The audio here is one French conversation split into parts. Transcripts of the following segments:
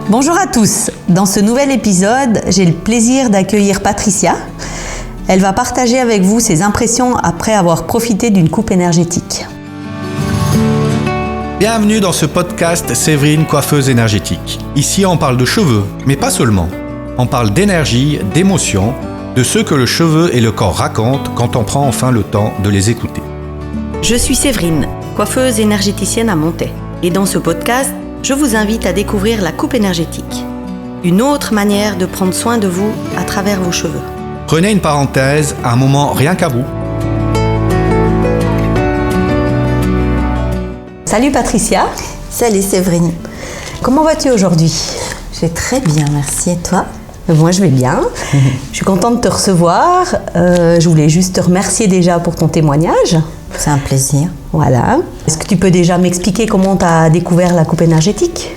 Bonjour à tous, dans ce nouvel épisode, j'ai le plaisir d'accueillir Patricia. Elle va partager avec vous ses impressions après avoir profité d'une coupe énergétique. Bienvenue dans ce podcast Séverine, coiffeuse énergétique. Ici, on parle de cheveux, mais pas seulement. On parle d'énergie, d'émotions, de ce que le cheveu et le corps racontent quand on prend enfin le temps de les écouter. Je suis Séverine, coiffeuse énergéticienne à Montaix. Et dans ce podcast, je vous invite à découvrir la coupe énergétique. Une autre manière de prendre soin de vous à travers vos cheveux. Prenez une parenthèse, un moment rien qu'à vous. Salut Patricia. Salut Séverine. Comment vas-tu aujourd'hui ? Je vais très bien, merci. Et toi ? Moi je vais bien. Je suis contente de te recevoir. Je voulais juste te remercier déjà pour ton témoignage. C'est un plaisir. Voilà. Est-ce que tu peux déjà m'expliquer comment tu as découvert la coupe énergétique ?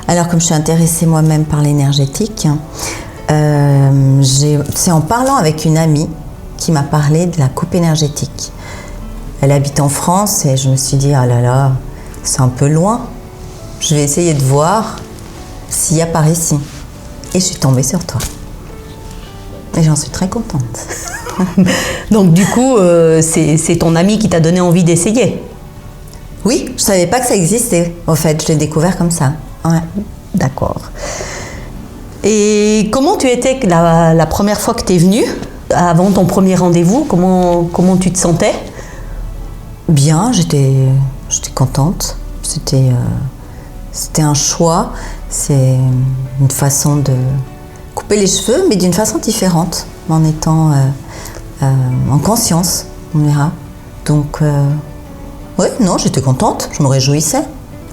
Alors, comme je suis intéressée moi-même par l'énergétique, c'est en parlant avec une amie qui m'a parlé de la coupe énergétique. Elle habite en France et je me suis dit, ah là là, c'est un peu loin. Je vais essayer de voir s'il y a par ici. Et je suis tombée sur toi. Et j'en suis très contente. Donc du coup, c'est ton ami qui t'a donné envie d'essayer ? Oui, je ne savais pas que ça existait. En fait, je l'ai découvert comme ça. Ouais. D'accord. Et comment tu étais la première fois que tu es venue, avant ton premier rendez-vous ? Comment tu te sentais ? Bien, j'étais contente. C'était un choix. C'est une façon de couper les cheveux, mais d'une façon différente, en étant en conscience, on verra. Donc, non, j'étais contente, je me réjouissais.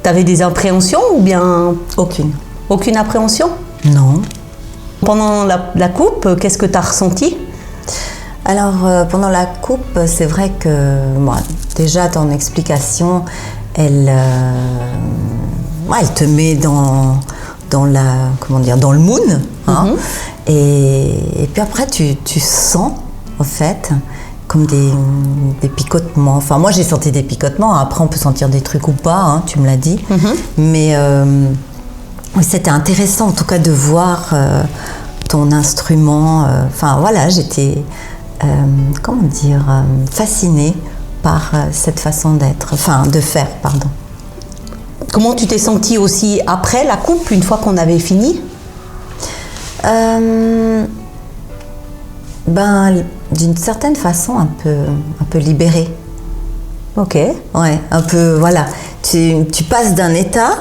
T'avais des appréhensions ou bien... Aucune. Aucune appréhension ? Non. Pendant la coupe, qu'est-ce que t'as ressenti ? Alors, pendant la coupe, c'est vrai que, déjà, ton explication, elle te met dans le mood, hein. Et puis après, tu sens, en fait, comme des picotements. Enfin, moi, j'ai senti des picotements. Après, on peut sentir des trucs ou pas, hein, tu me l'as dit. Mais c'était intéressant, en tout cas, de voir ton instrument. J'étais, fascinée par cette façon de faire, pardon. Comment tu t'es sentie aussi après la coupe, une fois qu'on avait fini ? D'une certaine façon, un peu libérée. Ok. Ouais, un peu, voilà. Tu passes d'un état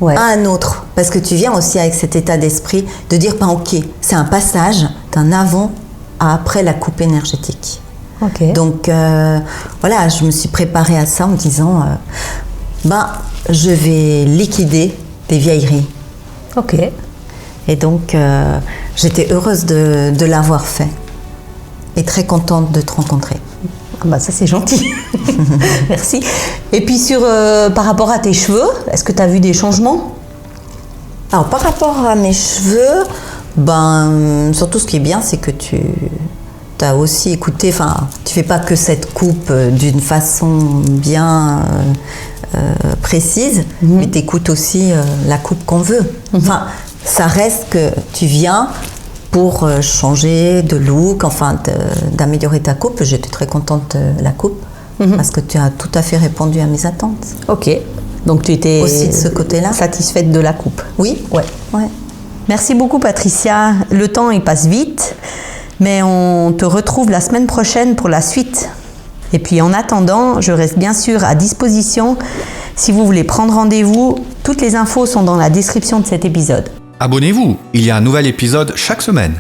à un autre. Parce que tu viens aussi avec cet état d'esprit de dire, ok, c'est un passage d'un avant à après la coupe énergétique. Ok. Donc, je me suis préparée à ça en me disant, je vais liquider des vieilleries. Ok. Et donc, j'étais heureuse de l'avoir fait. Et très contente de te rencontrer. Ça c'est gentil. Merci. Et puis par rapport à tes cheveux, est-ce que tu as vu des changements ? Alors, par rapport à mes cheveux, surtout ce qui est bien, c'est que tu as aussi écouté, tu fais pas que cette coupe d'une façon bien précise, mais tu écoutes aussi la coupe qu'on veut. Ça reste que tu viens pour changer de look, d'améliorer ta coupe. J'étais très contente de la coupe parce que tu as tout à fait répondu à mes attentes. Ok. Donc tu étais aussi de ce côté-là satisfaite de la coupe. Oui. Ouais. Merci beaucoup Patricia. Le temps il passe vite, mais on te retrouve la semaine prochaine pour la suite. Et puis en attendant, je reste bien sûr à disposition. Si vous voulez prendre rendez-vous, toutes les infos sont dans la description de cet épisode. Abonnez-vous, il y a un nouvel épisode chaque semaine.